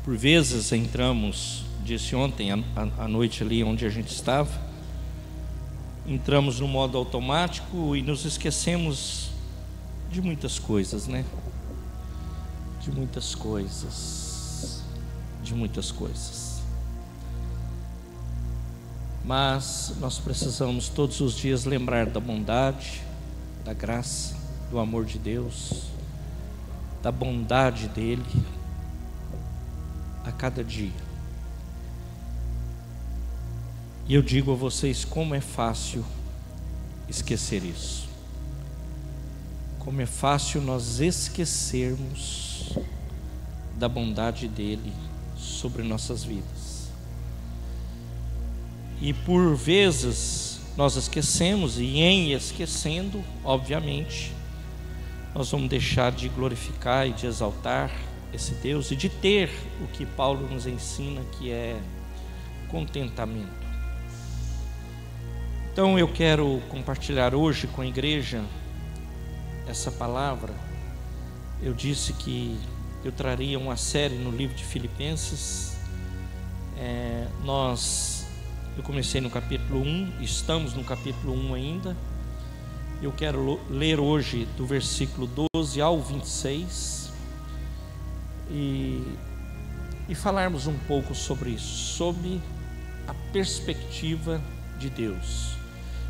Por vezes entramos, disse ontem à noite ali onde a gente estava, entramos no modo automático e nos esquecemos de muitas coisas, né? De muitas coisas. Mas nós precisamos todos os dias lembrar da bondade, da graça, do amor de Deus, da bondade dele a cada dia. E eu digo a vocês como é fácil esquecer isso. Como é fácil nós esquecermos da bondade dele sobre nossas vidas. E por vezes nós esquecemos, e em esquecendo, obviamente, nós vamos deixar de glorificar e de exaltar esse Deus e de ter o que Paulo nos ensina, que é contentamento. Então eu quero compartilhar hoje com a igreja essa palavra. Eu disse que eu traria uma série no livro de Filipenses. Eu comecei no capítulo 1, estamos no capítulo 1 ainda. Eu quero ler hoje do versículo 12 ao 26 e falarmos um pouco sobre isso, sobre a perspectiva de Deus.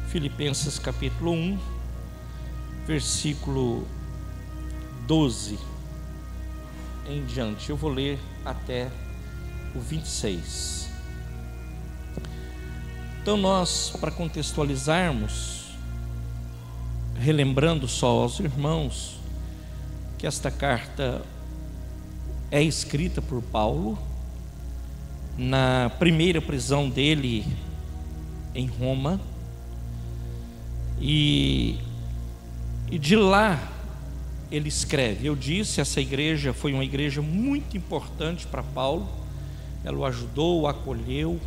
Filipenses capítulo 1, versículo 12 em diante. Eu vou ler até o 26. Então nós, para contextualizarmos, relembrando só aos irmãos que esta carta é escrita por Paulo na primeira prisão dele em Roma, e de lá ele escreve. Eu disse, essa igreja foi uma igreja muito importante para Paulo. Ela o ajudou, o acolheu,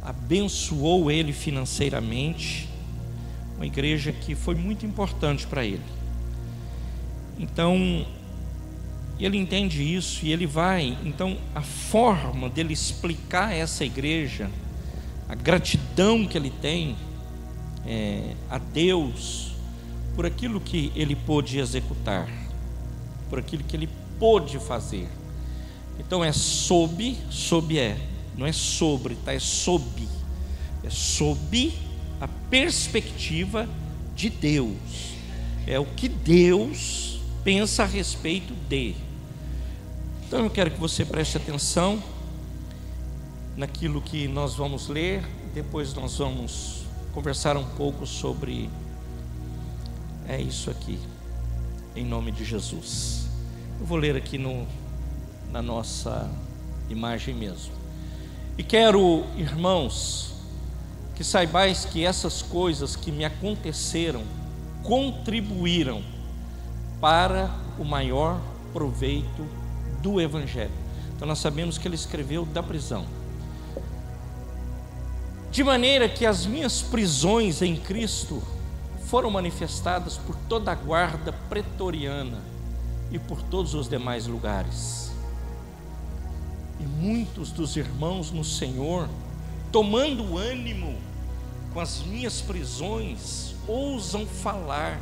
abençoou ele financeiramente, uma igreja que foi muito importante para ele. Então ele entende isso e ele vai, então a forma dele explicar essa igreja, a gratidão que ele tem a Deus por aquilo que ele pôde executar, por aquilo que ele pôde fazer. Então é não é sobre, tá? É sob a perspectiva de Deus, é o que Deus pensa a respeito de. Então eu quero que você preste atenção naquilo que nós vamos ler, depois nós vamos conversar um pouco sobre isso aqui, em nome de Jesus. Eu vou ler aqui na nossa imagem mesmo. E quero, irmãos, que saibais que essas coisas que me aconteceram contribuíram para o maior proveito do Evangelho. Então nós sabemos que ele escreveu da prisão. De maneira que as minhas prisões em Cristo foram manifestadas por toda a guarda pretoriana e por todos os demais lugares. E muitos dos irmãos no Senhor, tomando ânimo com as minhas prisões, ousam falar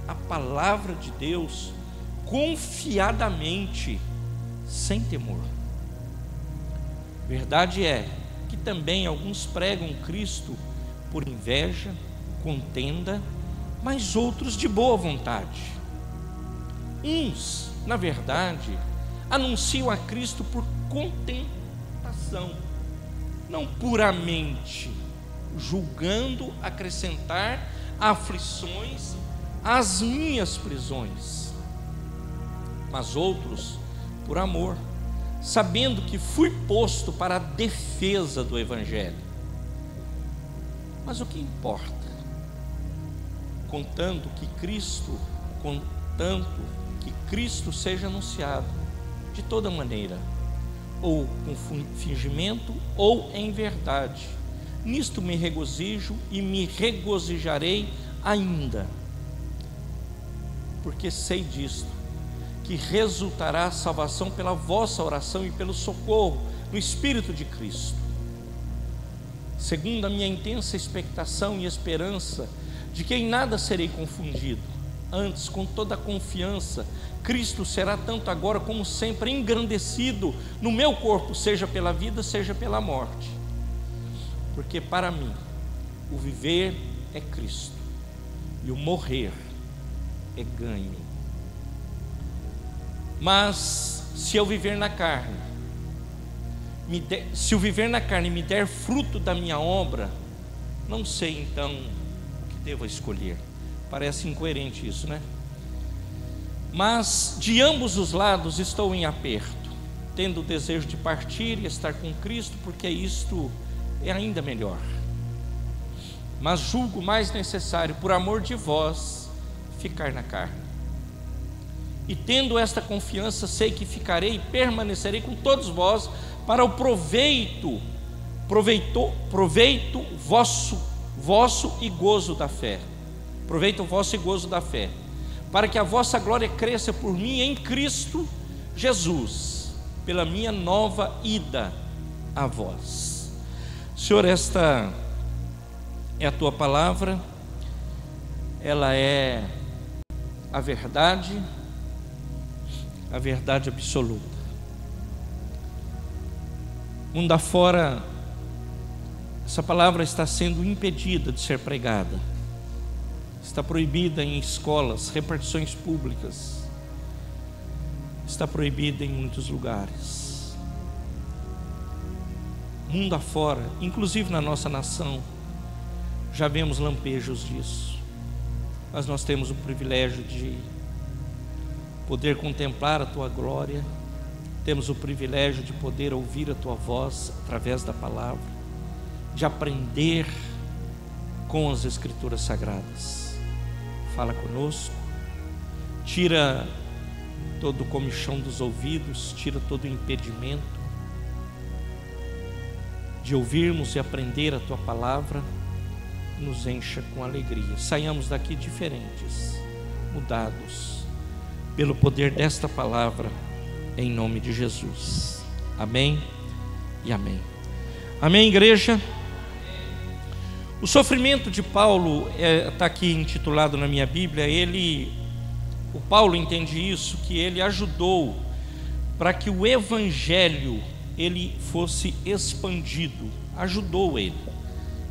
a palavra de Deus confiadamente, sem temor. Verdade é que também alguns pregam Cristo por inveja, contenda, mas outros de boa vontade. Uns, na verdade, anunciam a Cristo por contentação, não puramente, julgando acrescentar aflições às minhas prisões, mas outros por amor, sabendo que fui posto para a defesa do Evangelho. Mas o que importa? Contanto que Cristo seja anunciado de toda maneira, ou com fingimento, ou em verdade. Nisto me regozijo e me regozijarei ainda, porque sei disto, que resultará a salvação pela vossa oração e pelo socorro no Espírito de Cristo. Segundo a minha intensa expectação e esperança de que em nada serei confundido, antes, com toda a confiança, Cristo será tanto agora como sempre engrandecido no meu corpo, seja pela vida, seja pela morte. Porque para mim, o viver é Cristo e o morrer é ganho. Mas se eu viver na carne, se o viver na carne me der fruto da minha obra, não sei então o que devo escolher. Parece incoerente isso, né? Mas de ambos os lados estou em aperto, tendo o desejo de partir e estar com Cristo, porque isto é ainda melhor. Mas julgo mais necessário, por amor de vós, ficar na carne. E tendo esta confiança, sei que ficarei e permanecerei com todos vós para o proveito vosso e gozo da fé. Proveito vosso e gozo da fé, para que a vossa glória cresça por mim em Cristo Jesus, pela minha nova ida a vós. Senhor, esta é a tua palavra, ela é a verdade absoluta. Mundo afora, essa palavra está sendo impedida de ser pregada, está proibida em escolas, repartições públicas, está proibida em muitos lugares. Mundo afora, inclusive na nossa nação, já vemos lampejos disso, mas nós temos o privilégio de poder contemplar a tua glória, temos o privilégio de poder ouvir a tua voz através da palavra, de aprender com as Escrituras Sagradas. Fala conosco, tira todo o comichão dos ouvidos, tira todo o impedimento de ouvirmos e aprender a tua palavra, nos encha com alegria. Saiamos daqui diferentes, mudados pelo poder desta palavra, em nome de Jesus. Amém e amém. Amém, igreja. O sofrimento de Paulo está aqui intitulado na minha Bíblia. O Paulo entende isso, que ele ajudou para que o evangelho ele fosse expandido, ajudou ele.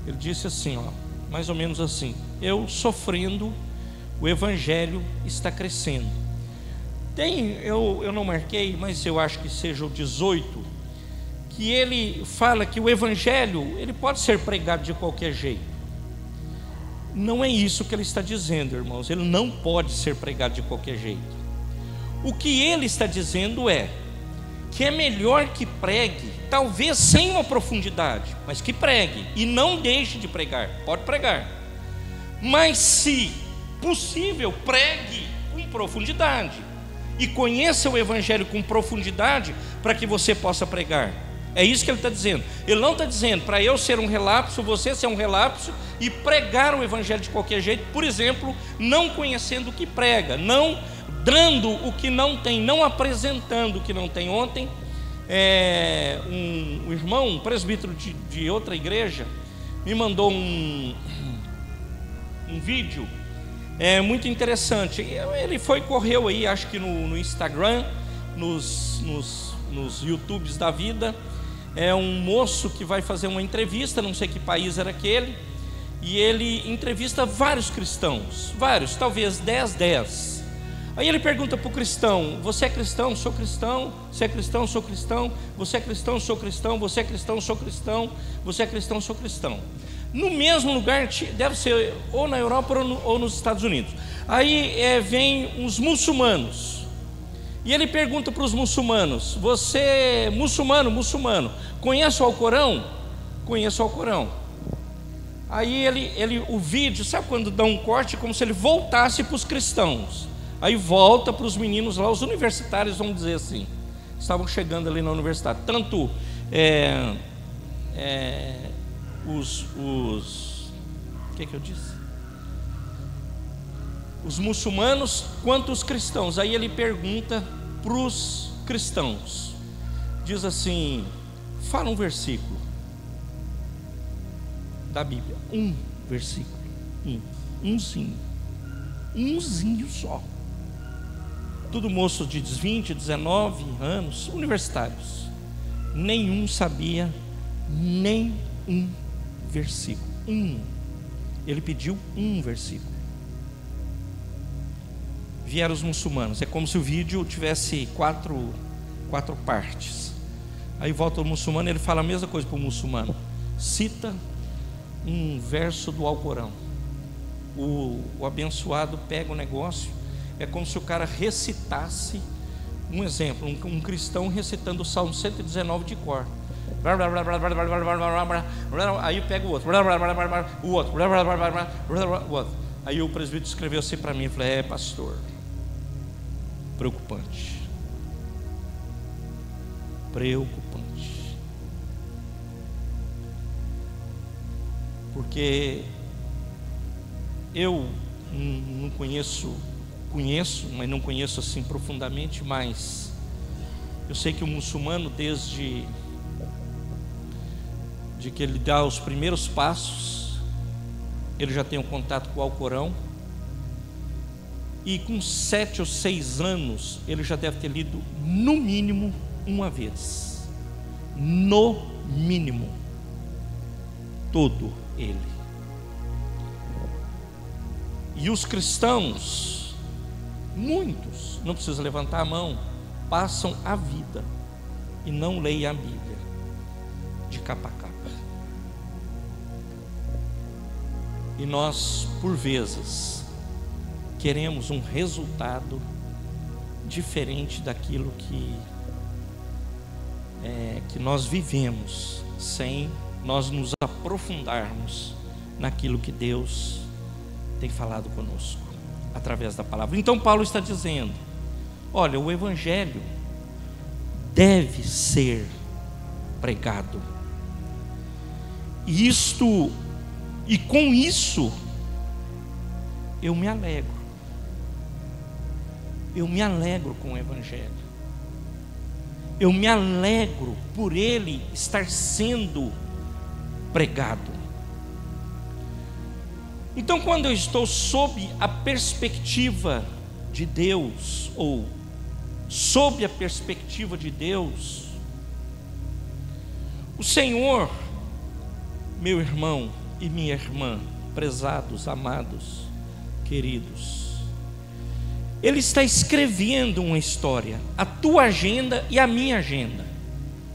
Ele disse assim, mais ou menos assim: eu sofrendo, o evangelho está crescendo. Eu não marquei, mas eu acho que seja o 18, que ele fala que o evangelho ele pode ser pregado de qualquer jeito. Não é isso que ele está dizendo, irmãos. Ele não pode ser pregado de qualquer jeito. O que ele está dizendo é que é melhor que pregue, talvez sem uma profundidade, mas que pregue e não deixe de pregar. Pode pregar, mas se possível, pregue com profundidade e conheça o evangelho com profundidade para que você possa pregar. É isso que ele está dizendo. Ele não está dizendo para eu ser um relapso, você ser um relapso e pregar o evangelho de qualquer jeito, por exemplo, não conhecendo o que prega, não dando o que não tem, não apresentando o que não tem. Ontem um irmão, um presbítero de outra igreja, me mandou um vídeo muito interessante. Ele correu aí, acho que no Instagram, nos YouTubes da vida. É um moço que vai fazer uma entrevista, não sei que país era aquele, e ele entrevista vários cristãos, vários, talvez 10. Aí ele pergunta para o cristão: você é cristão? Sou cristão. Você é cristão? Sou cristão. Você é cristão? Sou cristão. Você é cristão? Sou cristão. Você é cristão? Sou cristão. No mesmo lugar, deve ser ou na Europa ou nos Estados Unidos. Aí vem uns muçulmanos, e ele pergunta para os muçulmanos: você, muçulmano, conhece o Alcorão? Conheço o Alcorão. Aí o vídeo, sabe quando dá um corte, como se ele voltasse para os cristãos. Aí volta para os meninos lá, os universitários, vamos dizer assim, estavam chegando ali na universidade. Tanto o que eu disse? os muçulmanos quanto os cristãos. Aí ele pergunta para os cristãos, diz assim: fala um versículo da Bíblia, um versículo, umzinho só. Tudo moço de 20, 19 anos, universitários. Nenhum sabia nem um versículo. Ele pediu um versículo. Vieram os muçulmanos. É como se o vídeo tivesse quatro partes. Aí volta o muçulmano, ele fala a mesma coisa para o muçulmano. Cita um verso do Alcorão. O abençoado pega o negócio. É como se o cara recitasse um exemplo, um cristão recitando o Salmo 119 de cor. Aí pega o outro. Aí o presbítero escreveu assim para mim e falou: pastor, preocupante. Porque eu não conheço, mas não conheço assim profundamente, mas eu sei que o muçulmano, desde que ele dá os primeiros passos, ele já tem um contato com o Alcorão, e com 7 ou 6 anos ele já deve ter lido no mínimo uma vez, no mínimo, todo ele. E os cristãos, muitos, não precisa levantar a mão, passam a vida e não leem a Bíblia de capa a capa. E nós, por vezes, queremos um resultado diferente daquilo que nós vivemos, sem nós nos aprofundarmos naquilo que Deus tem falado conosco através da palavra. Então Paulo está dizendo: olha, o evangelho deve ser pregado, e com isso eu me alegro com o evangelho. Eu me alegro por ele estar sendo pregado. Então, quando eu estou sob a perspectiva de Deus, ou sob a perspectiva de Deus, o Senhor, meu irmão e minha irmã, prezados, amados, queridos, Ele está escrevendo uma história, a tua agenda e a minha agenda.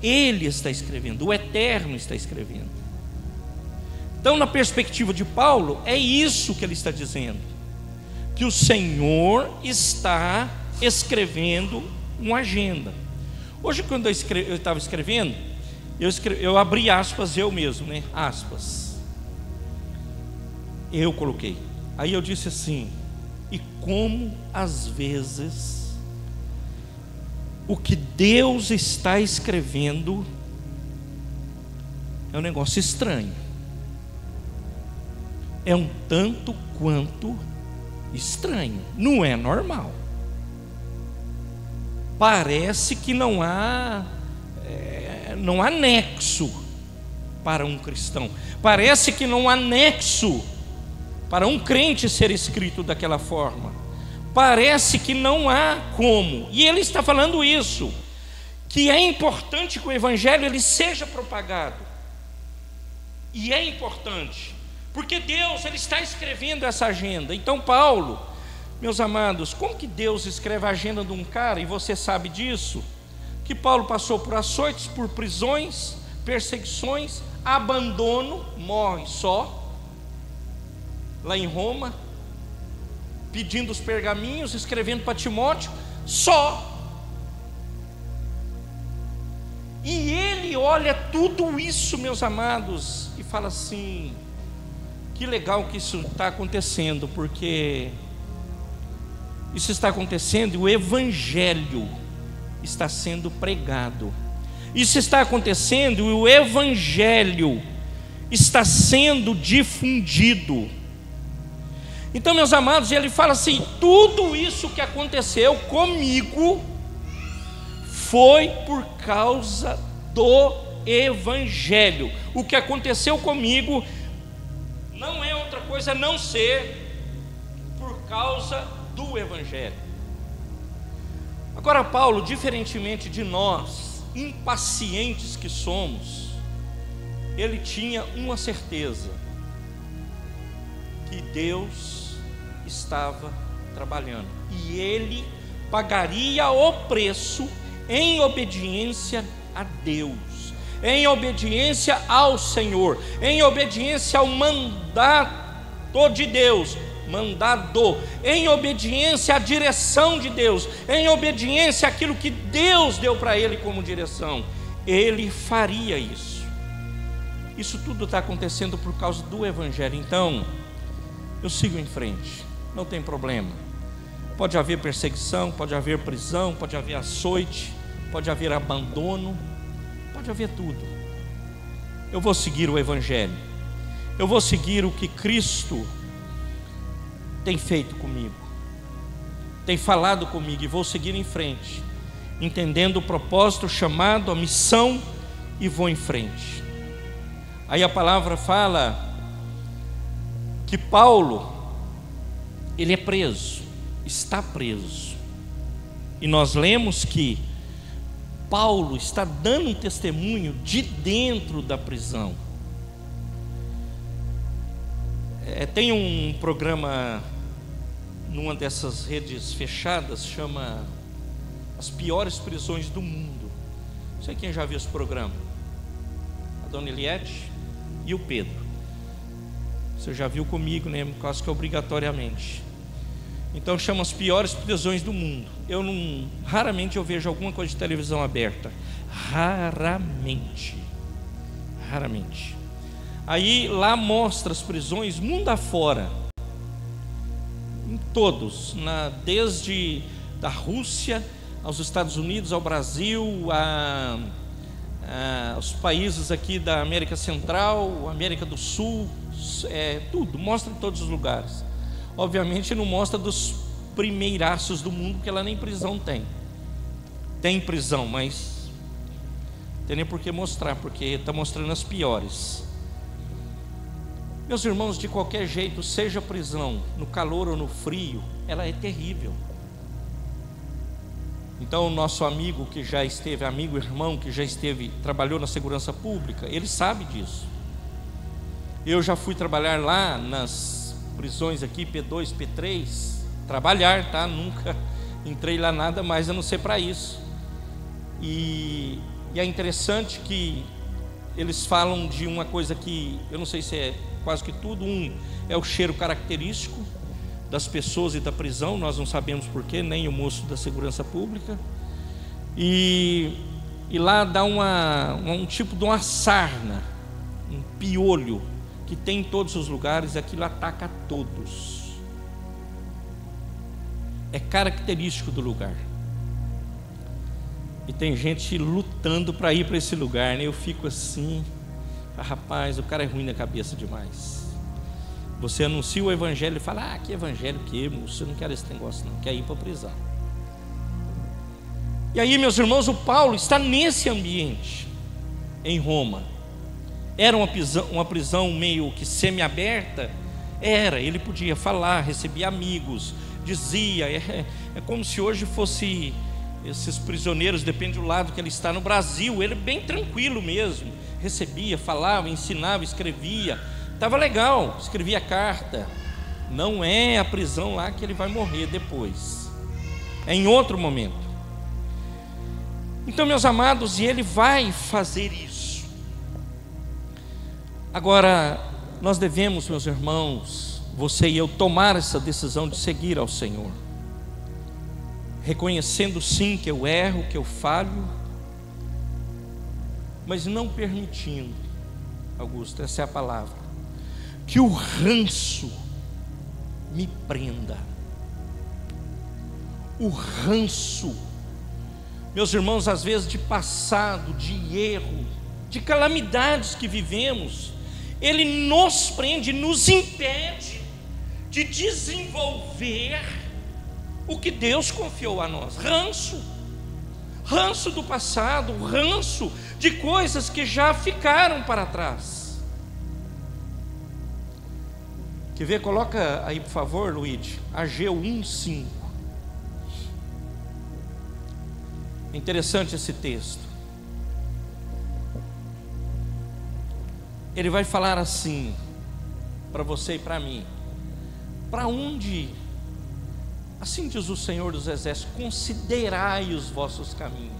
Ele está escrevendo, o Eterno está escrevendo. Então, na perspectiva de Paulo, é isso que ele está dizendo, que o Senhor está escrevendo uma agenda. Hoje, quando eu estava escrevendo, eu abri aspas, eu mesmo, né? Aspas. Eu coloquei. Aí eu disse assim: e como às vezes o que Deus está escrevendo é um negócio estranho, é um tanto quanto estranho, não é normal. Parece que não há nexo para um cristão, parece que não há nexo para um crente ser escrito daquela forma, parece que não há como. E ele está falando isso, que é importante que o evangelho ele seja propagado, e é importante porque Deus ele está escrevendo essa agenda. Então Paulo, meus amados, como que Deus escreve a agenda de um cara? E você sabe disso, que Paulo passou por açoites, por prisões, perseguições, abandono, morre só lá em Roma, pedindo os pergaminhos, escrevendo para Timóteo, só. E ele olha tudo isso, meus amados, e fala assim: que legal que isso está acontecendo, porque isso está acontecendo e o evangelho está sendo pregado. Isso está acontecendo e o evangelho está sendo difundido. Então, meus amados, ele fala assim: tudo isso que aconteceu comigo foi por causa do Evangelho. O que aconteceu comigo não é outra coisa a não ser por causa do Evangelho. Agora, Paulo, diferentemente de nós, impacientes que somos, ele tinha uma certeza: que Deus estava trabalhando, e ele pagaria o preço em obediência a Deus, em obediência ao Senhor, em obediência ao mandato de Deus, em obediência à direção de Deus, em obediência àquilo que Deus deu para ele como direção. Ele faria isso. Isso tudo está acontecendo por causa do Evangelho. Então, eu sigo em frente, não tem problema. Pode haver perseguição, pode haver prisão, pode haver açoite, pode haver abandono, pode haver tudo. Eu vou seguir o Evangelho, eu vou seguir o que Cristo tem feito comigo, tem falado comigo, e vou seguir em frente, entendendo o propósito, o chamado, a missão, e vou em frente. Aí a palavra fala que Paulo, ele é preso, está preso, e nós lemos que Paulo está dando um testemunho de dentro da prisão. Tem um programa numa dessas redes fechadas, chama As Piores Prisões do Mundo. Não sei quem já viu esse programa. A dona Eliette e o Pedro. Você já viu comigo, né? Quase que obrigatoriamente. Então chama As Piores Prisões do Mundo. Raramente eu vejo alguma coisa de televisão aberta. Raramente. Aí lá mostra as prisões mundo afora, em todos, desde da Rússia aos Estados Unidos, ao Brasil, os países aqui da América Central, América do Sul, tudo, mostra em todos os lugares. Obviamente não mostra dos primeiraços do mundo, porque ela nem prisão tem. Tem prisão, mas não tem nem por que mostrar, porque está mostrando as piores. Meus irmãos, de qualquer jeito, seja prisão, no calor ou no frio, ela é terrível. Então o nosso amigo que já esteve, irmão que já esteve, trabalhou na segurança pública, ele sabe disso. Eu já fui trabalhar lá nas prisões aqui, P2, P3, trabalhar, tá? Nunca entrei lá nada mais a não ser para isso. E é interessante que eles falam de uma coisa que, eu não sei se é quase que tudo, é o cheiro característico das pessoas e da prisão, nós não sabemos porquê, nem o moço da segurança pública, e lá dá um tipo de uma sarna, um piolho, que tem em todos os lugares, aquilo ataca a todos, é característico do lugar, e tem gente lutando para ir para esse lugar, né? Eu fico assim, rapaz, o cara é ruim na cabeça demais. Você anuncia o Evangelho e fala: que Evangelho que, moço, eu não quero esse negócio não, quer ir para a prisão. E aí, meus irmãos, o Paulo está nesse ambiente em Roma. Era uma prisão meio que semi-aberta, ele podia falar, recebia amigos, dizia, é como se hoje fosse esses prisioneiros, depende do lado que ele está. No Brasil, ele bem tranquilo mesmo, recebia, falava, ensinava, escrevia, estava legal, escrevia carta. Não é a prisão lá que ele vai morrer depois, é em outro momento. Então, meus amados, e ele vai fazer isso. Agora, nós devemos, meus irmãos, você e eu, tomar essa decisão de seguir ao Senhor, reconhecendo sim que eu erro, que eu falho, mas não permitindo, Augusto, essa é a palavra, que o ranço me prenda. O ranço, meus irmãos, às vezes de passado, de erro, de calamidades que vivemos, ele nos prende, nos impede de desenvolver o que Deus confiou a nós. Ranço do passado, ranço de coisas que já ficaram para trás. Quer ver? Coloca aí, por favor, Luiz, Ageu 1:5. Interessante esse texto. Ele vai falar assim para você e para mim: para onde, assim diz o Senhor dos Exércitos, considerai os vossos caminhos.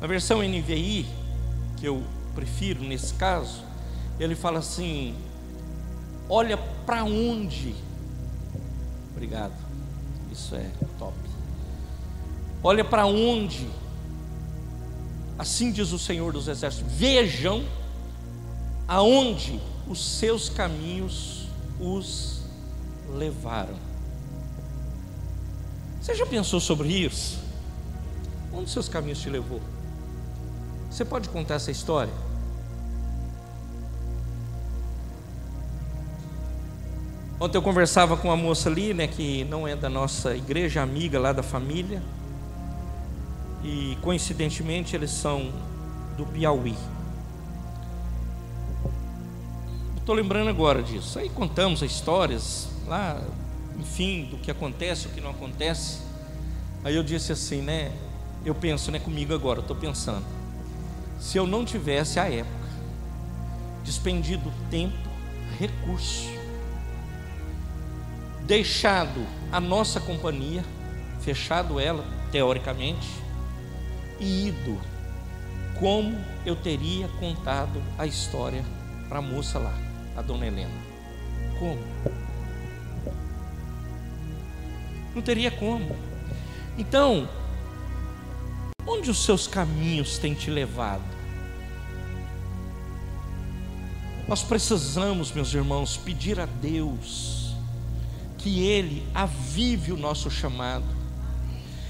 Na versão NVI, que eu prefiro nesse caso, ele fala assim: olha para onde. Obrigado, isso é top. Olha para onde, assim diz o Senhor dos Exércitos, vejam aonde os seus caminhos os levaram. Você já pensou sobre isso? Onde seus caminhos te levou? Você pode contar essa história? Ontem eu conversava com uma moça ali, né, que não é da nossa igreja, amiga lá da família, e coincidentemente eles são do Piauí. Estou lembrando agora disso. Aí contamos as histórias lá, enfim, do que acontece, o que não acontece. Aí eu disse assim, né? Eu penso, né, comigo agora, estou pensando, se eu não tivesse à época despendido tempo, recurso, deixado a nossa companhia, fechado ela, teoricamente, e ido, como eu teria contado a história para a moça lá, a dona Helena? Como? Não teria como. Então, onde os seus caminhos têm te levado? Nós precisamos, meus irmãos, pedir a Deus que Ele avive o nosso chamado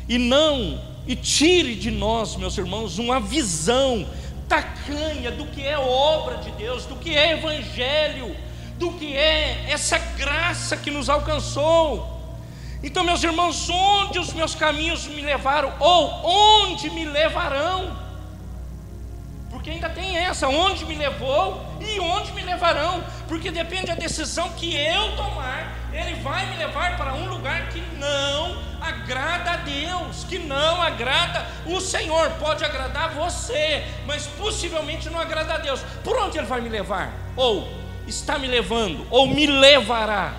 e tire de nós, meus irmãos, uma visão tacanha do que é obra de Deus, do que é evangelho, do que é essa graça que nos alcançou. Então, meus irmãos, onde os meus caminhos me levaram, ou onde me levarão? Porque ainda tem essa, onde me levou e onde me levarão, porque depende da decisão que eu tomar. Ele vai me levar para um lugar que não agrada a Deus, que não agrada o Senhor. Pode agradar você, mas possivelmente não agrada a Deus. Por onde Ele vai me levar? Ou está me levando, ou me levará?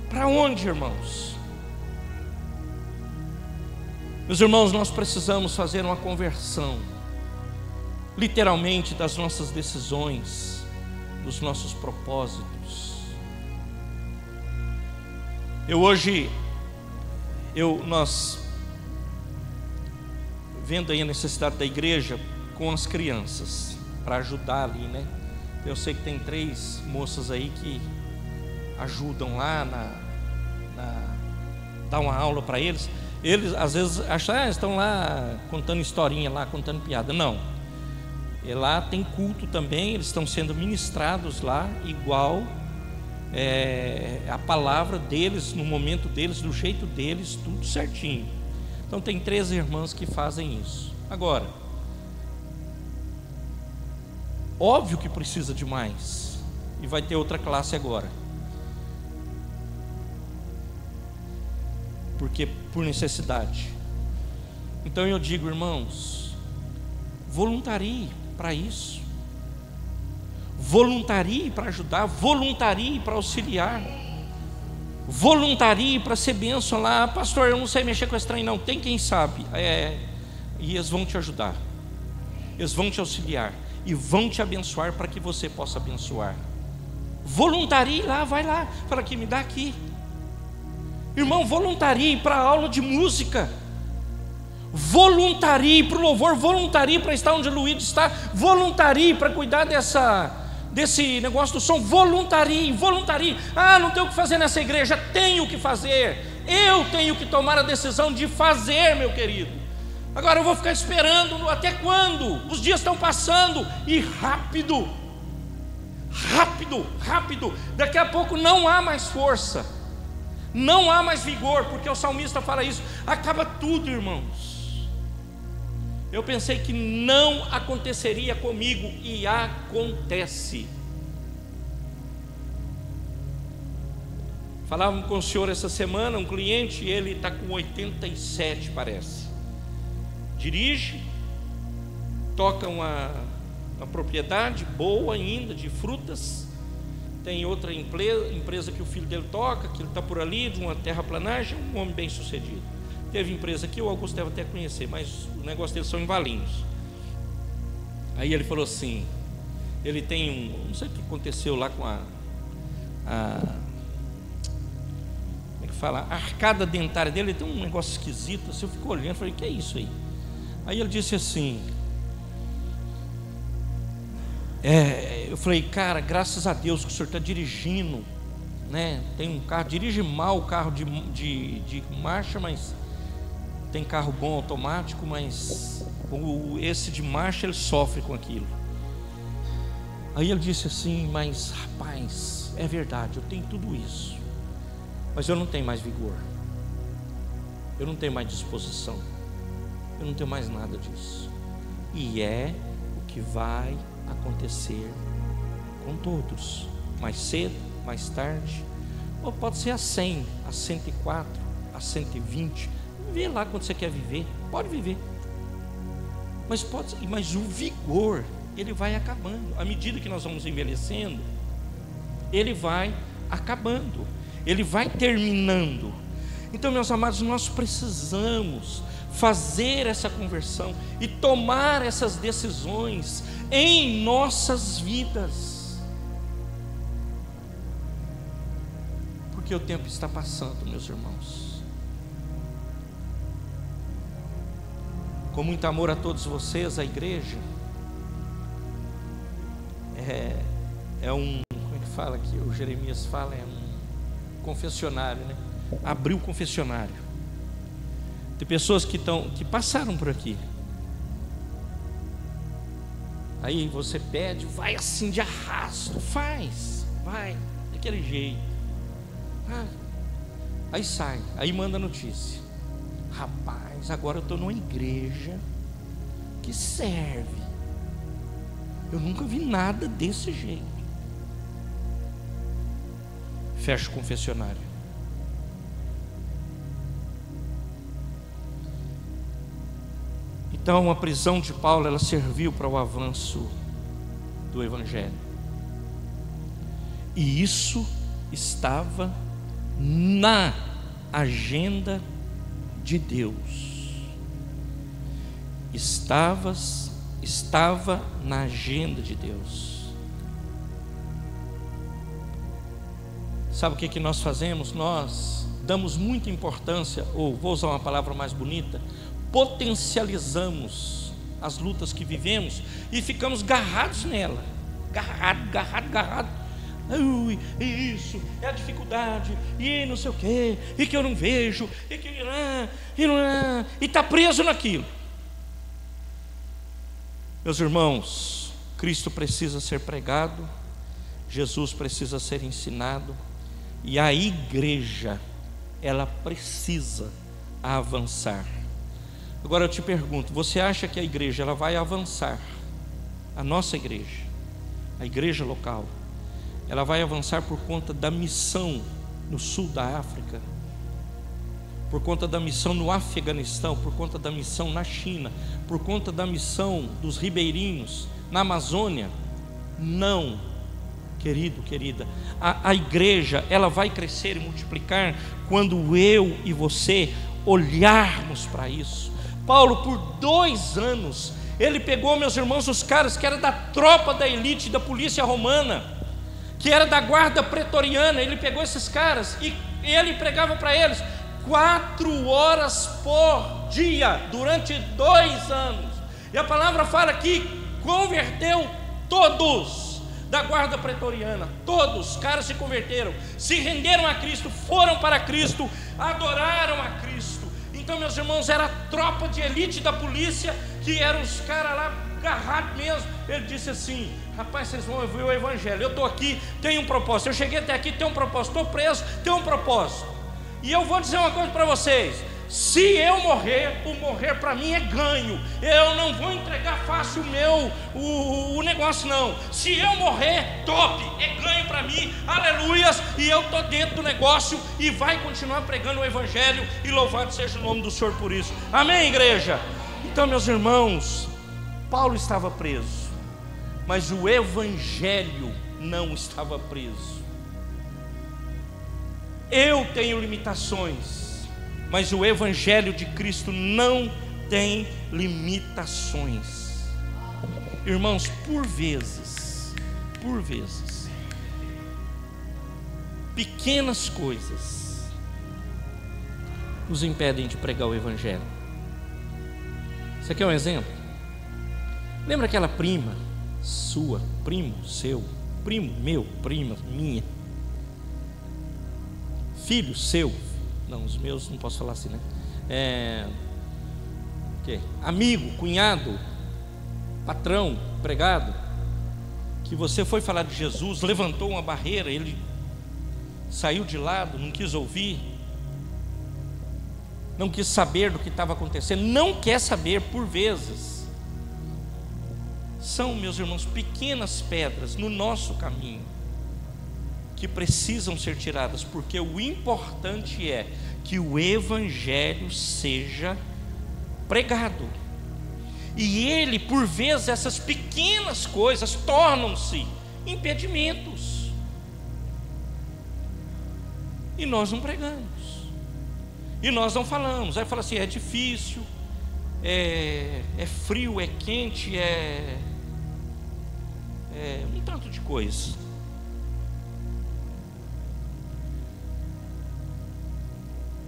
Para onde, irmãos? Meus irmãos, nós precisamos fazer uma conversão, literalmente, das nossas decisões, dos nossos propósitos. Nós vendo aí a necessidade da igreja com as crianças, para ajudar ali, né? Eu sei que tem 3 moças aí que ajudam lá dar uma aula para eles. Eles às vezes acham, estão lá contando historinha, lá contando piada. Não, e lá tem culto também, eles estão sendo ministrados lá, igual a palavra deles, no momento deles, do jeito deles, tudo certinho. Então tem 3 irmãs que fazem isso. Agora, óbvio que precisa de mais, e vai ter outra classe agora, porque por necessidade. Então eu digo, irmãos, voluntarie para isso, voluntarie para ajudar, voluntarie para auxiliar, voluntarie para ser bênção lá. Pastor, eu não sei mexer com esse trem, não. Tem quem sabe, e eles vão te ajudar, eles vão te auxiliar e vão te abençoar para que você possa abençoar. Voluntarie lá, vai lá, fala aqui, me dá aqui. Irmão, voluntarie para a aula de música, voluntarie para o louvor, voluntarie para estar onde o Luiz está, voluntarie para cuidar desse negócio do som, voluntarie. Não tenho o que fazer nessa igreja, tenho o que fazer, eu tenho que tomar a decisão de fazer, meu querido. Agora eu vou ficar esperando até quando? Os dias estão passando, e rápido. rápido, rápido. Daqui a pouco não há mais força, não há mais vigor, porque o salmista fala isso. Acaba tudo, irmãos. Eu pensei que não aconteceria comigo, e acontece. Falava com o senhor essa semana, um cliente, ele está com 87, parece. Dirige, toca uma propriedade boa ainda, de frutas. Tem outra empresa que o filho dele toca, que ele está por ali, de uma terraplanagem, um homem bem sucedido. Teve empresa aqui, o Augusto deve até conhecer, mas o negócio deles são em Valinhos. Aí ele falou assim, ele tem não sei o que aconteceu lá com a arcada dentária dele, ele tem um negócio esquisito, assim, eu fico olhando, falei, que é isso aí? Aí ele disse assim, eu falei, cara, graças a Deus que o senhor está dirigindo, né? Tem um carro, dirige mal o carro de marcha, mas tem carro bom automático, mas esse de marcha ele sofre com aquilo. Aí ele disse assim, mas rapaz, é verdade, eu tenho tudo isso, mas eu não tenho mais vigor, eu não tenho mais disposição, eu não tenho mais nada disso. E é o que vai acontecer com todos, mais cedo, mais tarde, ou pode ser a 100, a 104, a 120. Vê lá quando você quer viver, pode viver, mas o vigor, ele vai acabando. À medida que nós vamos envelhecendo, ele vai acabando, ele vai terminando. Então, meus amados, nós precisamos fazer essa conversão e tomar essas decisões em nossas vidas, porque o tempo está passando, meus irmãos. Com muito amor a todos vocês, a igreja como é que fala aqui? O Jeremias fala, é um confessionário, né? Abriu o confessionário. Tem pessoas que passaram por aqui. Aí você pede, vai assim de arrasto, vai, daquele jeito. Aí sai, aí manda notícia. Rapaz, agora eu estou numa igreja que serve. Eu nunca vi nada desse jeito. Fecha o confessionário. Então a prisão de Paulo, ela serviu para o avanço do Evangelho. E isso estava na agenda de Deus. Estava na agenda de Deus. Sabe o que nós fazemos? Nós damos muita importância, ou vou usar uma palavra mais bonita, potencializamos as lutas que vivemos e ficamos garrados nela, garrado. Isso é a dificuldade, e não sei o que, e que eu não vejo, e está preso naquilo. Meus irmãos, Cristo precisa ser pregado, Jesus precisa ser ensinado, e a igreja, ela precisa avançar. Agora eu te pergunto, você acha que a igreja, ela vai avançar? A nossa igreja, a igreja local, ela vai avançar por conta da missão no sul da África, por conta da missão no Afeganistão, por conta da missão na China, por conta da missão dos ribeirinhos na Amazônia? Não, querido, querida. A igreja, ela vai crescer e multiplicar quando eu e você olharmos para isso. Paulo, por 2 anos, ele pegou, meus irmãos, os caras que eram da tropa da elite da polícia romana, que era da guarda pretoriana. Ele pegou esses caras e ele pregava para eles 4 horas por dia, durante 2 anos. E a palavra fala que converteu todos da guarda pretoriana. Todos os caras se converteram, se renderam a Cristo, foram para Cristo, adoraram a Cristo. Então, meus irmãos, era a tropa de elite da polícia, que eram os caras lá agarrados mesmo. Ele disse assim: rapaz, vocês vão ouvir o evangelho, eu estou aqui, tenho um propósito, eu cheguei até aqui, tenho um propósito, estou preso, tenho um propósito. E eu vou dizer uma coisa para vocês: se eu morrer, o morrer para mim é ganho. Eu não vou entregar fácil o negócio, não. Se eu morrer, top, é ganho para mim, aleluias. E eu estou dentro do negócio e vai continuar pregando o evangelho. E louvado seja o nome do Senhor por isso. Amém, igreja? Então, meus irmãos, Paulo estava preso, mas o evangelho não estava preso. Eu tenho limitações, mas o evangelho de Cristo não tem limitações. Irmãos, por vezes, pequenas coisas nos impedem de pregar o evangelho. Você quer um exemplo? Lembra aquela prima sua, primo seu, primo meu, prima minha, filho seu? Não, os meus não posso falar assim, né? Amigo, cunhado, patrão, empregado, que você foi falar de Jesus, levantou uma barreira, ele saiu de lado, não quis ouvir, não quis saber do que estava acontecendo, não quer saber por vezes. São, meus irmãos, pequenas pedras no nosso caminho que precisam ser tiradas, porque o importante é que o evangelho seja pregado. E ele, por vezes, essas pequenas coisas tornam-se impedimentos, e nós não pregamos, e nós não falamos. Aí fala assim: é difícil, é frio, é quente, é um tanto de coisa.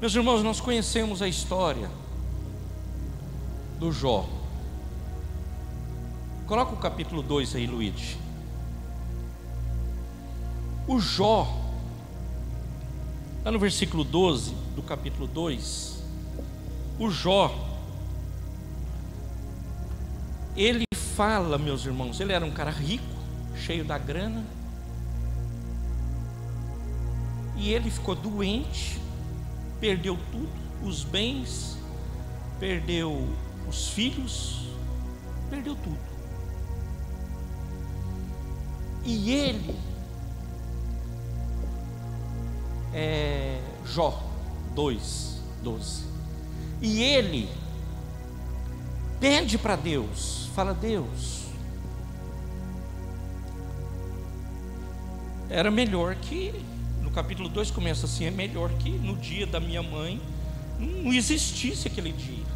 Meus irmãos, nós conhecemos a história do Jó. Coloca o capítulo 2 aí, Luiz. O Jó, lá no versículo 12 do capítulo 2, o Jó, ele fala, meus irmãos, ele era um cara rico, cheio da grana, e ele ficou doente, perdeu tudo, os bens, perdeu os filhos, perdeu tudo. E ele, Jó 2:12, e ele pede para Deus, fala: Deus, era melhor que, no capítulo 2 começa assim: é melhor que no dia da minha mãe não existisse aquele dia.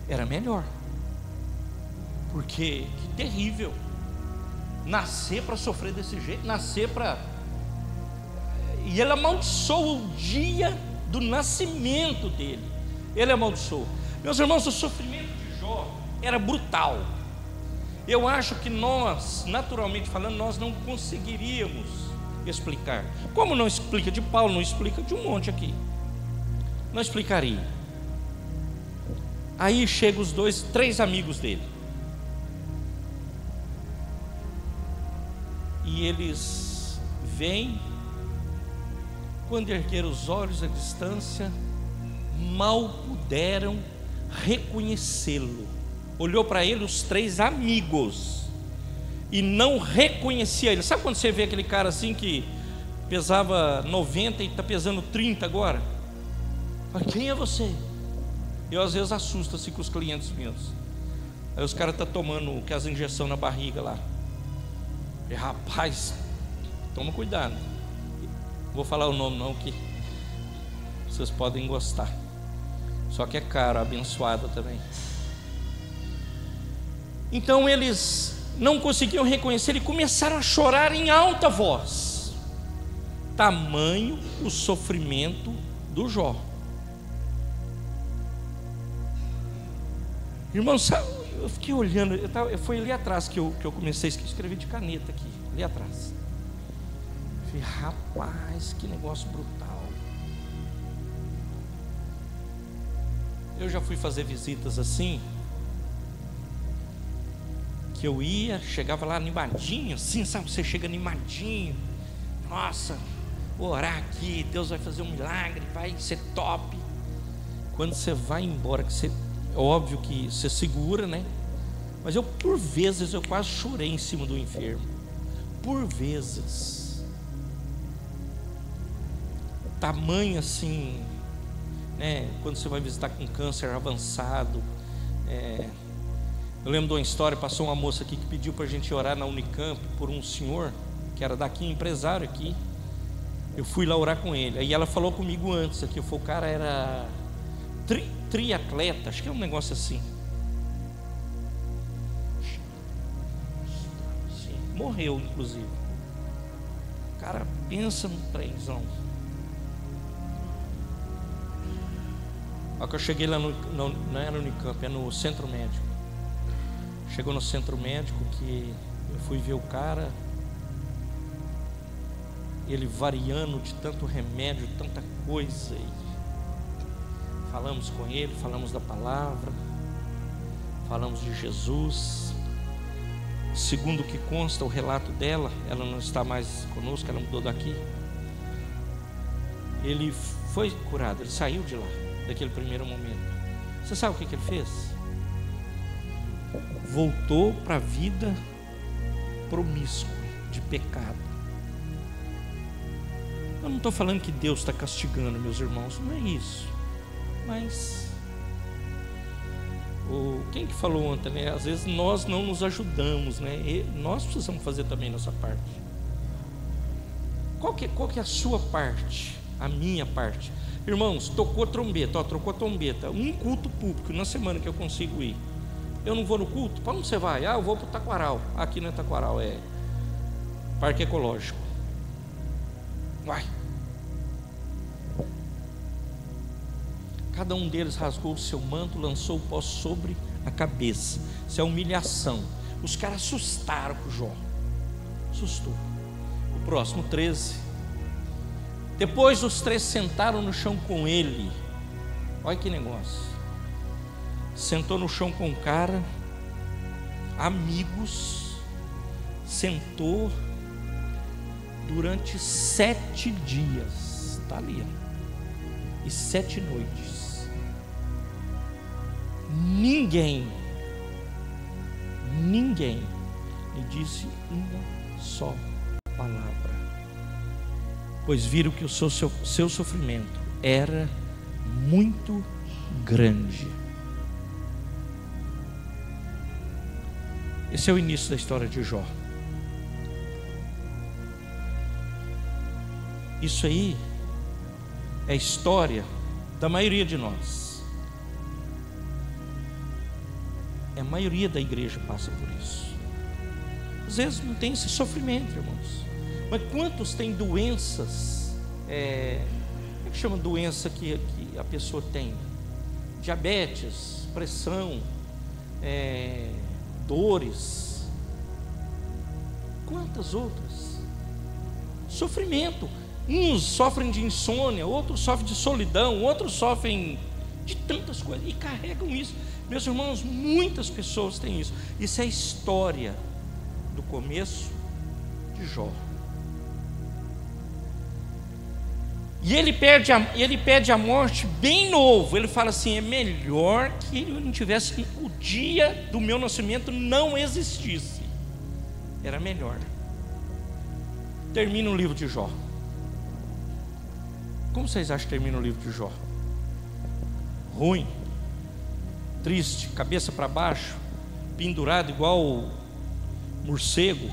Era melhor, porque que terrível nascer para sofrer desse jeito, nascer para... E ele amaldiçoou o dia do nascimento dele, ele amaldiçoou. Meus irmãos, o sofrimento de Jó era brutal. Eu acho que nós, naturalmente falando, nós não conseguiríamos explicar. Como não explica de Paulo, não explica de um monte aqui, não explicaria. Aí chegam os 3 amigos dele, e eles vêm, quando ergueram os olhos à distância, mal puderam reconhecê-lo. Olhou para ele os 3 amigos e não reconhecia ele. Sabe quando você vê aquele cara assim que pesava 90 e está pesando 30 agora? Fala: quem é você? Eu às vezes assusto assim com os clientes meus. Aí os caras estão tomando as injeções na barriga lá. E, rapaz, toma cuidado. Vou falar o nome não, que vocês podem gostar. Só que é caro, abençoado também. Então eles não conseguiam reconhecer e começaram a chorar em alta voz. Tamanho o sofrimento do Jó. Irmãos, eu fiquei olhando, foi ali atrás que eu comecei a escrever de caneta aqui, ali atrás. Falei: rapaz, que negócio brutal. Eu já fui fazer visitas assim, que eu ia, chegava lá animadinho, assim, sabe? Você chega animadinho, nossa, vou orar aqui, Deus vai fazer um milagre, vai ser top. Quando você vai embora, que você, é óbvio que você segura, né? Mas eu, por vezes, eu quase chorei em cima do enfermo. Por vezes. Tamanho assim, né? Quando você vai visitar com câncer avançado. Eu lembro de uma história, passou uma moça aqui que pediu para a gente orar na Unicamp por um senhor, que era daqui, empresário aqui. Eu fui lá orar com ele. Aí ela falou comigo antes aqui, o cara era triatleta, acho que é um negócio assim. Morreu, inclusive. O cara pensa no trenzão. Olha que eu cheguei lá não é no Unicamp, é no centro médico. Chegou no centro médico que eu fui ver o cara, ele variando de tanto remédio, tanta coisa. E falamos com ele, falamos da palavra, falamos de Jesus. Segundo o que consta o relato dela, ela não está mais conosco, ela mudou daqui. Ele foi curado, ele saiu de lá, daquele primeiro momento. Você sabe o que ele fez? Voltou para a vida promíscua, de pecado. Eu não estou falando que Deus está castigando, meus irmãos, não é isso. Mas quem que falou ontem, né? Às vezes nós não nos ajudamos, né? E nós precisamos fazer também nossa parte. Qual que é a sua parte? A minha parte. Irmãos, trocou trombeta, um culto público na semana que eu consigo ir. Eu não vou no culto? Para onde você vai? Eu vou para o Taquaral. Aqui não é Taquaral, é Parque Ecológico. Vai. Cada um deles rasgou o seu manto, lançou o pó sobre a cabeça. Isso é humilhação. Os caras assustaram com o Jó. Assustou. O próximo, 13. Depois os 3 sentaram no chão com ele. Olha que negócio. Sentou no chão com o cara, amigos, sentou durante 7 dias. Está ali, ó. E 7 noites. Ninguém lhe disse uma só palavra, pois viram que o seu sofrimento era muito grande. Esse é o início da história de Jó. Isso aí é a história da maioria de nós. A maioria da igreja passa por isso. Às vezes não tem esse sofrimento, irmãos. Mas quantos têm doenças? Como é que chama doença que a pessoa tem? Diabetes, pressão, dores. Quantas outras? Sofrimento. Uns sofrem de insônia, outros sofrem de solidão, outros sofrem de tantas coisas e carregam isso. Meus irmãos, muitas pessoas têm isso. Isso é a história do começo de Jó. E ele pede a morte bem novo. Ele fala assim: é melhor que ele não tivesse, o dia do meu nascimento não existisse. Era melhor. Termina o livro de Jó. Como vocês acham que termina o livro de Jó? Ruim, triste, cabeça para baixo, pendurado igual morcego.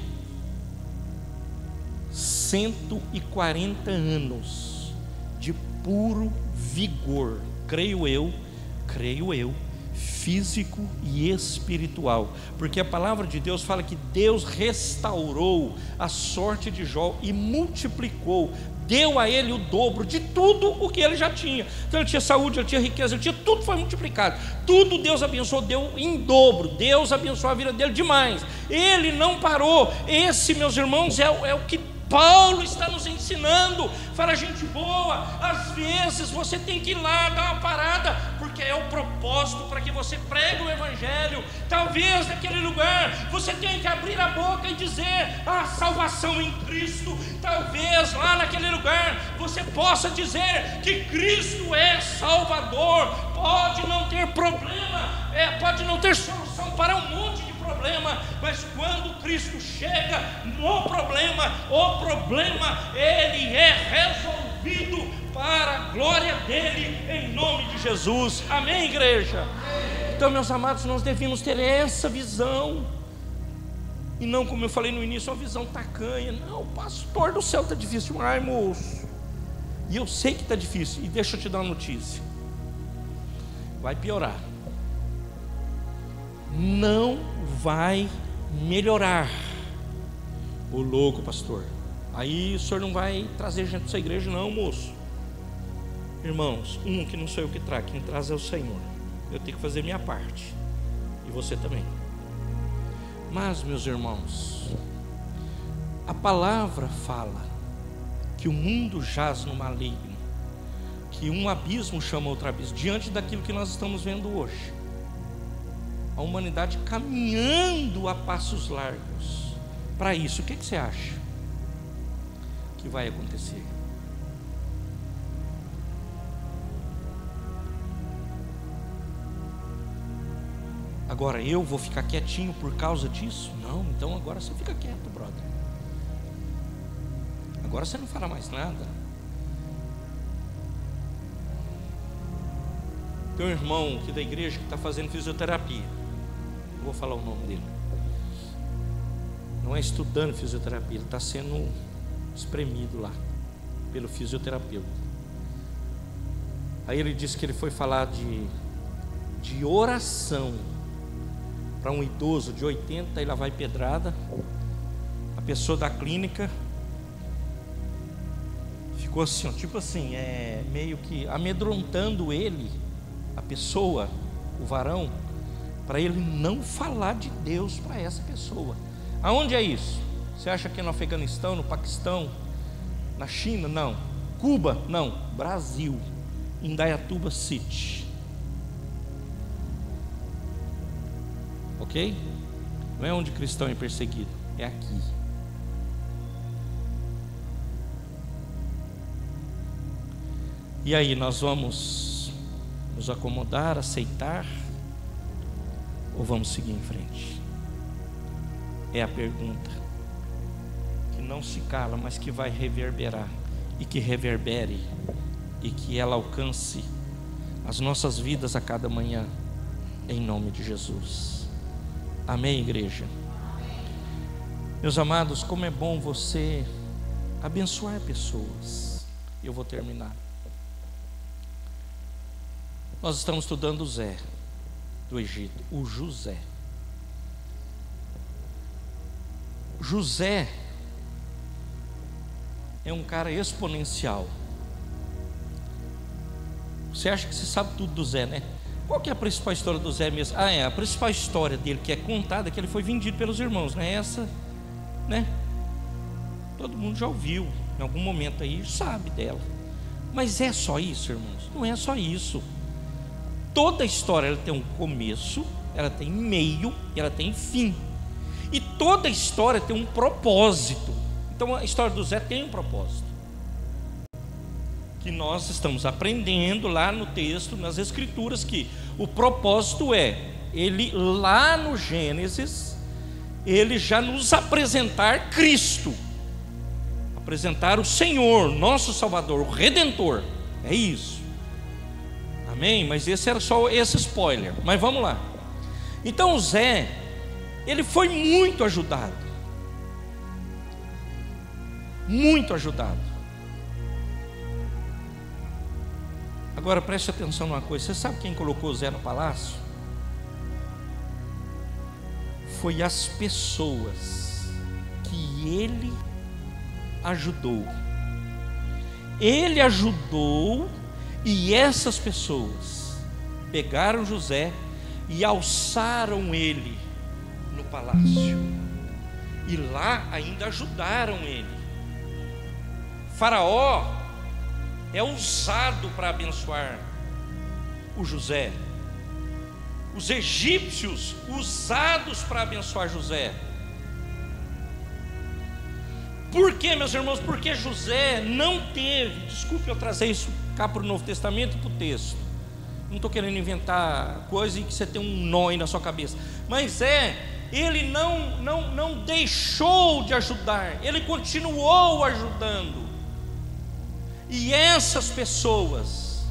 140 anos de puro vigor, creio eu, físico e espiritual, porque a palavra de Deus fala que Deus restaurou a sorte de Jó e multiplicou, deu a ele o dobro de tudo o que ele já tinha. Então ele tinha saúde, ele tinha riqueza, ele tinha tudo, foi multiplicado, tudo Deus abençoou, deu em dobro. Deus abençoou a vida dele demais. Ele não parou. Esse, meus irmãos, é o que Paulo está nos ensinando. Fala, gente boa, às vezes você tem que ir lá dar uma parada, porque é o propósito para que você pregue o Evangelho. Talvez naquele lugar você tenha que abrir a boca e dizer a salvação em Cristo. Talvez lá naquele lugar você possa dizer que Cristo é Salvador. Pode não ter problema, pode não ter solução para um monte de problema, mas quando Cristo chega no problema, o problema ele é resolvido para a glória dele, em nome de Jesus. Amém, igreja? Então, meus amados, nós devemos ter essa visão, e não, como eu falei no início, uma visão tacanha. Não, pastor do céu, está difícil demais, moço. E eu sei que está difícil, e deixa eu te dar uma notícia: vai piorar, não vai melhorar. Ô louco, pastor, aí o senhor não vai trazer gente para essa igreja não, moço. Irmãos, que não sou eu que trago, quem traz é o Senhor. Eu tenho que fazer minha parte, e você também. Mas, meus irmãos, a palavra fala que o mundo jaz no maligno, que um abismo chama outro abismo. Diante daquilo que nós estamos vendo hoje, a humanidade caminhando a passos largos para isso, o que você acha que vai acontecer? Agora eu vou ficar quietinho por causa disso? Não, então agora você fica quieto, brother. Agora você não fala mais nada. Tem um irmão aqui da igreja que está fazendo fisioterapia. Eu vou falar o nome dele. Não é estudando fisioterapia, ele está sendo espremido lá pelo fisioterapeuta. Aí ele disse que ele foi falar de oração para um idoso de 80, e lá vai pedrada. A pessoa da clínica ficou assim, ó, tipo assim, meio que amedrontando ele, a pessoa, o varão, para ele não falar de Deus para essa pessoa. Aonde é isso? Você acha que é no Afeganistão, no Paquistão, na China? Não. Cuba? Não. Brasil, Indaiatuba City. Ok? Não é onde cristão é perseguido, é aqui. E aí, nós vamos nos acomodar, aceitar, ou vamos seguir em frente? É a pergunta que não se cala, mas que vai reverberar, e que reverbere, e que ela alcance as nossas vidas a cada manhã, em nome de Jesus. Amém, igreja? Amém. Meus amados, como é bom você abençoar pessoas. Eu vou terminar. Nós estamos estudando o Zé do Egito, o José. José é um cara exponencial. Você acha que você sabe tudo do Zé, né? Qual que é a principal história do Zé mesmo? A principal história dele que é contada é que ele foi vendido pelos irmãos, né? Essa, né? Todo mundo já ouviu em algum momento aí, sabe dela. Mas é só isso, irmãos? Não é só isso. Toda história ela tem um começo, ela tem meio e ela tem fim. E toda história tem um propósito. Então a história do Zé tem um propósito, que nós estamos aprendendo lá no texto, nas escrituras, que o propósito é, ele lá no Gênesis, ele já nos apresentar Cristo, apresentar o Senhor, nosso Salvador, o Redentor. É isso. Amém? Mas esse era só esse spoiler. Mas vamos lá. Então o Zé, ele foi muito ajudado. Muito ajudado. Agora preste atenção numa coisa. Você sabe quem colocou o Zé no palácio? Foi as pessoas que ele ajudou. Ele ajudou, e essas pessoas pegaram José e alçaram ele no palácio, e lá ainda ajudaram ele. Faraó é usado para abençoar o José. Os egípcios usados para abençoar José. Por quê, meus irmãos? Porque José não teve, desculpe eu trazer isso cá para o Novo Testamento e para o texto, não estou querendo inventar coisa em que você tem um nó aí na sua cabeça, mas ele não deixou de ajudar, ele continuou ajudando, e essas pessoas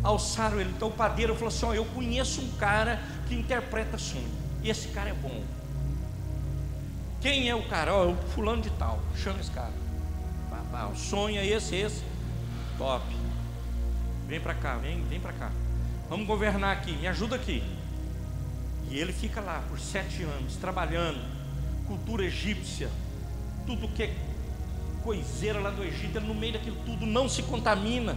alçaram ele. Então o padeiro falou assim: eu conheço um cara que interpreta sonho, e esse cara é bom. Quem é o cara? O fulano de tal, chama esse cara. O sonho é esse, top. Vem para cá, vem para cá. Vamos governar aqui, me ajuda aqui. E ele fica lá por 7 anos, trabalhando, cultura egípcia, tudo que é coiseira lá do Egito, ele no meio daquilo tudo não se contamina.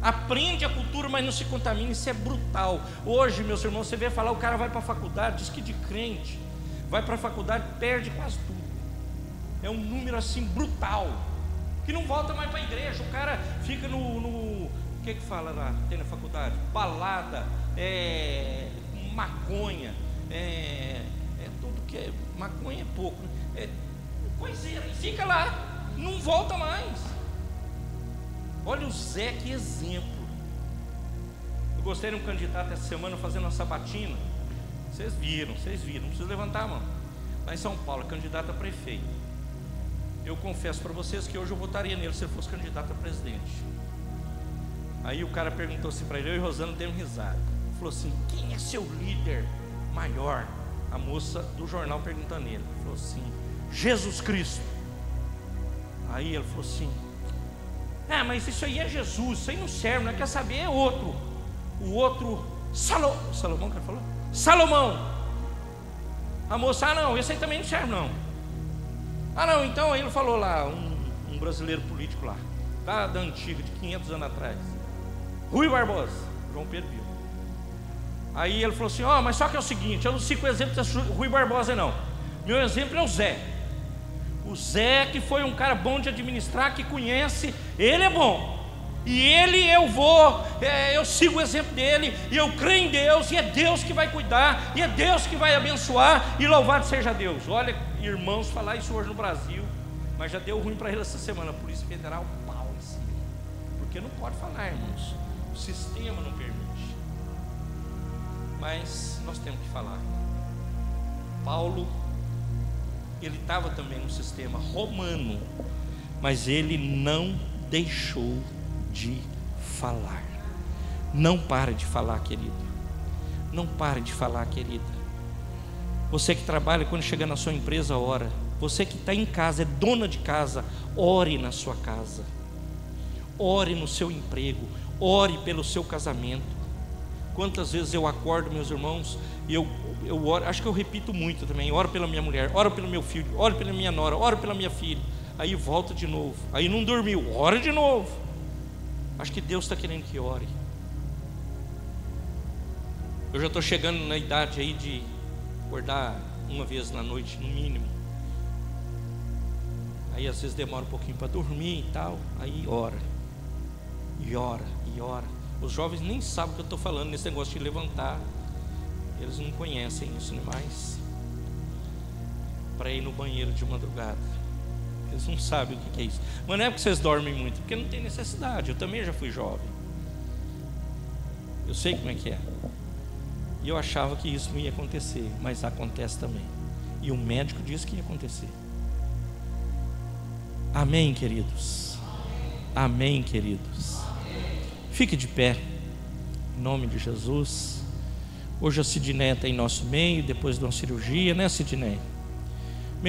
Aprende a cultura, mas não se contamina. Isso é brutal. Hoje, meus irmãos, você vê falar, o cara vai para a faculdade, diz que de crente, vai para a faculdade, perde quase tudo. É um número assim brutal, que não volta mais para a igreja. O cara fica no o que fala lá, tem na faculdade? Balada, maconha, tudo que é maconha é pouco, coiseira, e fica lá, não volta mais. Olha o Zé, que exemplo. Eu gostei de um candidato essa semana fazendo uma sabatina. Vocês viram, não precisa levantar a mão. Lá em São Paulo, candidato a prefeito. Eu confesso para vocês que hoje eu votaria nele se ele fosse candidato a presidente. Aí o cara perguntou assim para ele, eu e Rosana demos risada. Falou assim: quem é seu líder maior? A moça do jornal perguntando nele. Falou assim: Jesus Cristo. Aí ele falou assim: mas isso aí é Jesus, isso aí não serve, não quer saber, é outro. O outro, Salomão, que ele falou? Salomão. A moça: não, esse aí também não serve não. Não, então aí ele falou lá, um brasileiro político lá, da antiga, de 500 anos atrás, Rui Barbosa, João Pedro viu. Aí ele falou assim: mas só que é o seguinte, eu não sigo o exemplo desse Rui Barbosa não, meu exemplo é o Zé. O Zé, que foi um cara bom de administrar, que conhece, ele é bom. E ele eu sigo o exemplo dele, e eu creio em Deus, e é Deus que vai cuidar, e é Deus que vai abençoar, e louvado seja Deus. Olha, irmãos, falar isso hoje no Brasil, mas já deu ruim para ele essa semana. A Polícia Federal, pau em cima, porque não pode falar, irmãos, o sistema não permite. Mas nós temos que falar. Paulo, ele estava também no sistema romano, mas ele não deixou de falar. Não pare de falar, querido. Não pare de falar, querida. Você que trabalha, quando chegar na sua empresa, ora. Você que está em casa, é dona de casa, ore na sua casa. Ore no seu emprego. Ore pelo seu casamento. Quantas vezes eu acordo, meus irmãos, e eu oro, acho que eu repito muito também, oro pela minha mulher, oro pelo meu filho, oro pela minha nora, oro pela minha filha. Aí volta de novo, aí não dormiu, ora de novo. Acho que Deus está querendo que ore. Eu já estou chegando na idade aí de acordar uma vez na noite, no mínimo. Aí às vezes demora um pouquinho para dormir e tal. Aí ora, e ora, e ora. Os jovens nem sabem o que eu estou falando nesse negócio de levantar. Eles não conhecem isso, né? Mas para ir no banheiro de madrugada, eles não sabem o que é isso. Mas não é porque vocês dormem muito, porque não tem necessidade. Eu também já fui jovem, eu sei como é que é. E eu achava que isso não ia acontecer, mas acontece também. E o médico disse que ia acontecer. Amém, queridos? Amém, queridos? Fique de pé, em nome de Jesus. Hoje a Sidneia está em nosso meio, depois de uma cirurgia, né, Sidneia?